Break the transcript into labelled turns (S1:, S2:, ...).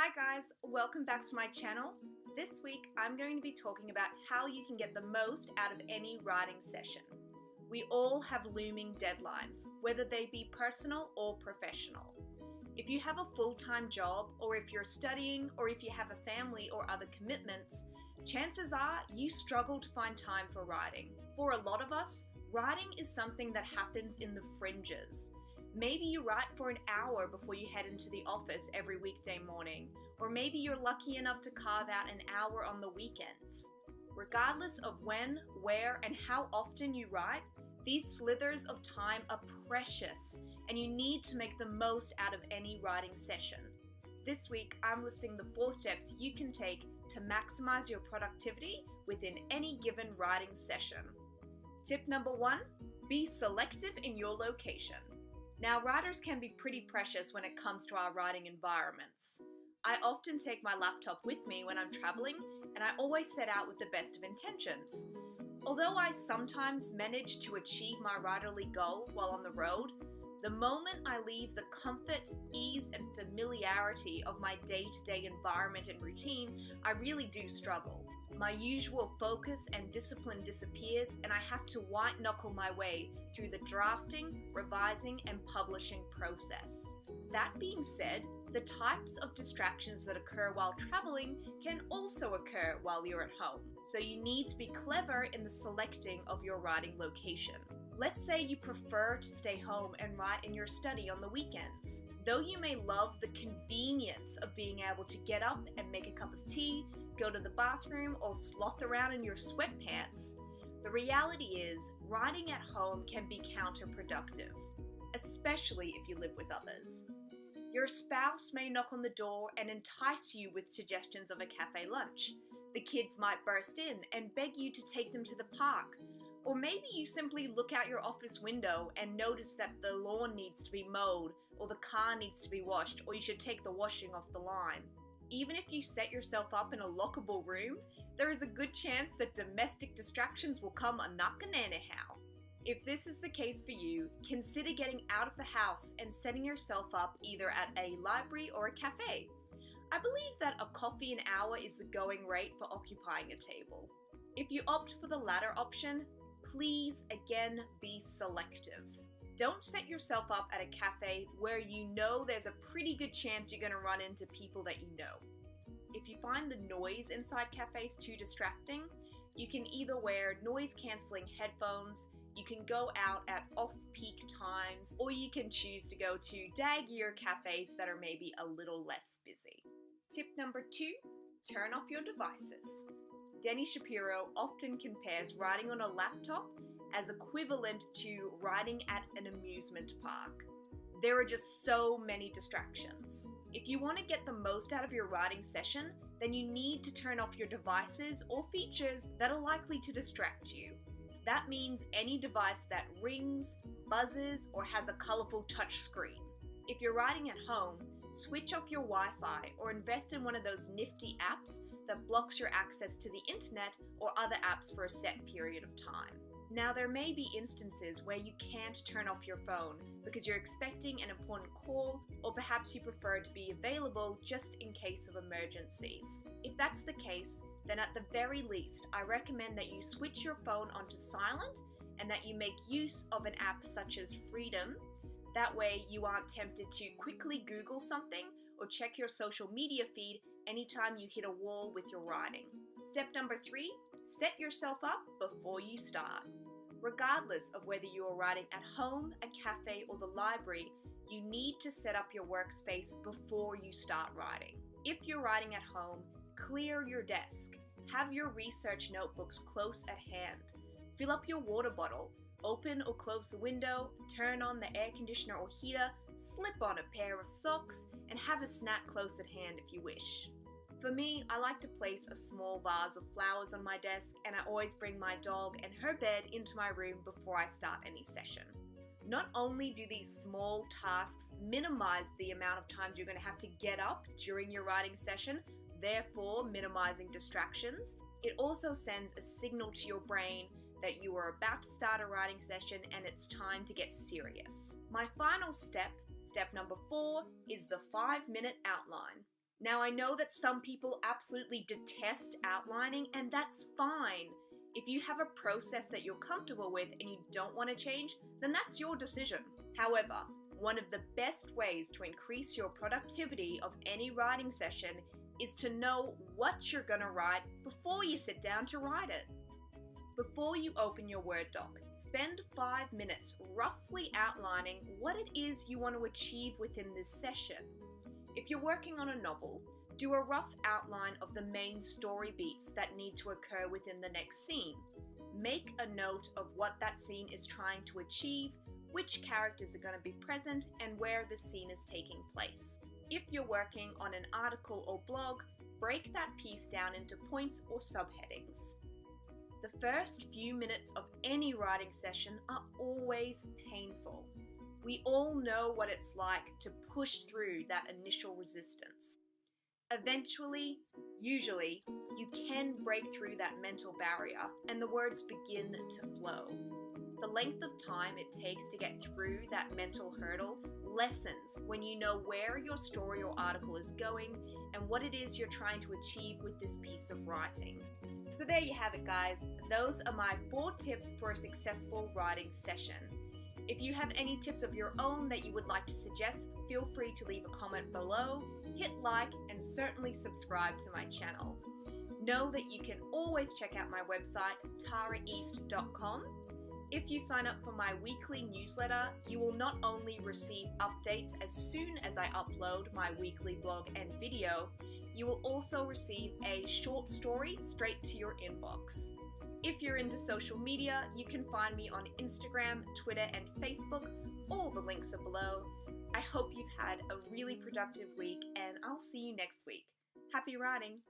S1: Hi guys, welcome back to my channel. This week I'm going to be talking about how you can get the most out of any writing session. We all have looming deadlines, whether they be personal or professional. If you have a full-time job, or if you're studying, or if you have a family or other commitments, chances are you struggle to find time for writing. For a lot of us, writing is something that happens in the fringes. Maybe you write for an hour before you head into the office every weekday morning, or maybe you're lucky enough to carve out an hour on the weekends. Regardless of when, where, and how often you write, these slithers of time are precious, and you need to make the most out of any writing session. This week, I'm listing the 4 steps you can take to maximize your productivity within any given writing session. Tip number 1, be selective in your location. Now, writers can be pretty precious when it comes to our writing environments. I often take my laptop with me when I'm traveling, and I always set out with the best of intentions. Although I sometimes manage to achieve my writerly goals while on the road, the moment I leave the comfort, ease, and familiarity of my day-to-day environment and routine, I really do struggle. My usual focus and discipline disappears, and I have to white-knuckle my way through the drafting, revising, and publishing process. That being said, the types of distractions that occur while traveling can also occur while you're at home, so you need to be clever in the selecting of your writing location. Let's say you prefer to stay home and write in your study on the weekends. Though you may love the convenience of being able to get up and make a cup of tea, go to the bathroom, or sloth around in your sweatpants, the reality is writing at home can be counterproductive, especially if you live with others. Your spouse may knock on the door and entice you with suggestions of a cafe lunch. The kids might burst in and beg you to take them to the park. Or maybe you simply look out your office window and notice that the lawn needs to be mowed, or the car needs to be washed, or you should take the washing off the line. Even if you set yourself up in a lockable room, there is a good chance that domestic distractions will come a-knockin' anyhow. If this is the case for you, consider getting out of the house and setting yourself up either at a library or a cafe. I believe that a coffee an hour is the going rate for occupying a table. If you opt for the latter option, please again be selective. Don't set yourself up at a cafe where you know there's a pretty good chance you're going to run into people that you know. If you find the noise inside cafes too distracting, you can either wear noise-canceling headphones, you can go out at off-peak times, or you can choose to go to daggier cafes that are maybe a little less busy. Tip number 2, turn off your devices. Denny Shapiro often compares writing on a laptop as equivalent to writing at an amusement park. There are just so many distractions. If you want to get the most out of your writing session, then you need to turn off your devices or features that are likely to distract you. That means any device that rings, buzzes, or has a colorful touch screen. If you're writing at home, switch off your Wi-Fi or invest in one of those nifty apps that blocks your access to the internet or other apps for a set period of time. Now, there may be instances where you can't turn off your phone because you're expecting an important call, or perhaps you prefer to be available just in case of emergencies. If that's the case, then at the very least, I recommend that you switch your phone onto silent and that you make use of an app such as Freedom. That way you aren't tempted to quickly Google something or check your social media feed anytime you hit a wall with your writing. Step number 3, set yourself up before you start. Regardless of whether you are writing at home, a cafe, or the library, you need to set up your workspace before you start writing. If you're writing at home, clear your desk. Have your research notebooks close at hand. Fill up your water bottle. Open or close the window, turn on the air conditioner or heater, slip on a pair of socks, and have a snack close at hand if you wish. For me, I like to place a small vase of flowers on my desk, and I always bring my dog and her bed into my room before I start any session. Not only do these small tasks minimize the amount of times you're going to have to get up during your writing session, therefore minimizing distractions, it also sends a signal to your brain that you are about to start a writing session and it's time to get serious. My final step, step number 4, is the 5-minute outline. Now, I know that some people absolutely detest outlining, and that's fine. If you have a process that you're comfortable with and you don't want to change, then that's your decision. However, one of the best ways to increase your productivity of any writing session is to know what you're going to write before you sit down to write it. Before you open your Word doc, spend 5 minutes roughly outlining what it is you want to achieve within this session. If you're working on a novel, do a rough outline of the main story beats that need to occur within the next scene. Make a note of what that scene is trying to achieve, which characters are going to be present, and where the scene is taking place. If you're working on an article or blog, break that piece down into points or subheadings. The first few minutes of any writing session are always painful. We all know what it's like to push through that initial resistance. Eventually, usually, you can break through that mental barrier and the words begin to flow. The length of time it takes to get through that mental hurdle lessens when you know where your story or article is going and what it is you're trying to achieve with this piece of writing. So there you have it, guys. Those are my 4 tips for a successful writing session. If you have any tips of your own that you would like to suggest, feel free to leave a comment below, hit like, and certainly subscribe to my channel. Know that you can always check out my website, taraeast.com. If you sign up for my weekly newsletter, you will not only receive updates as soon as I upload my weekly blog and video, you will also receive a short story straight to your inbox. If you're into social media, you can find me on Instagram, Twitter, and Facebook. All the links are below. I hope you've had a really productive week, and I'll see you next week. Happy writing!